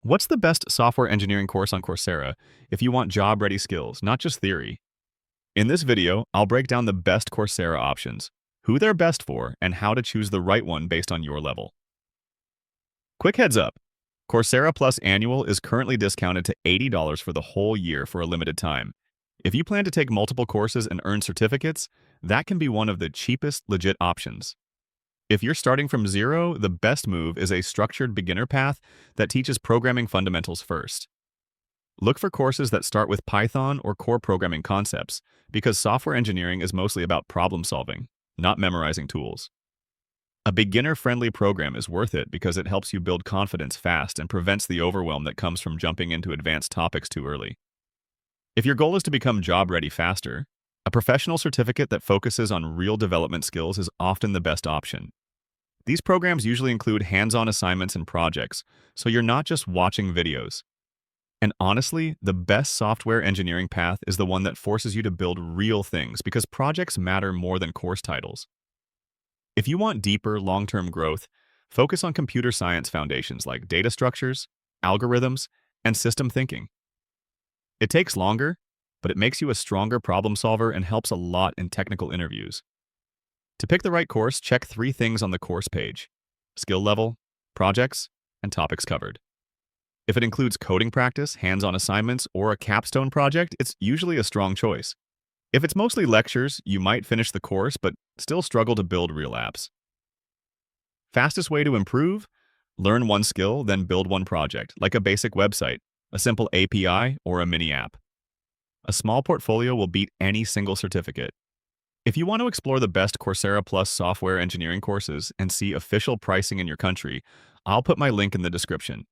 What's the best software engineering course on Coursera if you want job-ready skills, not just theory? In this video, I'll break down the best Coursera options, who they're best for, and how to choose the right one based on your level. Quick heads up, Coursera Plus Annual is currently discounted to $80 for the whole year for a limited time. If you plan to take multiple courses and earn certificates, that can be one of the cheapest legit options. If you're starting from zero, the best move is a structured beginner path that teaches programming fundamentals first. Look for courses that start with Python or core programming concepts, because software engineering is mostly about problem solving, not memorizing tools. A beginner-friendly program is worth it because it helps you build confidence fast and prevents the overwhelm that comes from jumping into advanced topics too early. If your goal is to become job-ready faster, a professional certificate that focuses on real development skills is often the best option. These programs usually include hands-on assignments and projects, so you're not just watching videos. And honestly, the best software engineering path is the one that forces you to build real things because projects matter more than course titles. If you want deeper, long-term growth, focus on computer science foundations like data structures, algorithms, and system thinking. It takes longer, but it makes you a stronger problem solver and helps a lot in technical interviews. To pick the right course, check 3 things on the course page: skill level, projects, and topics covered. If it includes coding practice, hands-on assignments, or a capstone project, it's usually a strong choice. If it's mostly lectures, you might finish the course but still struggle to build real apps. Fastest way to improve? Learn one skill, then build one project, like a basic website, a simple API, or a mini app. A small portfolio will beat any single certificate. If you want to explore the best Coursera Plus software engineering courses and see official pricing in your country, I'll put my link in the description.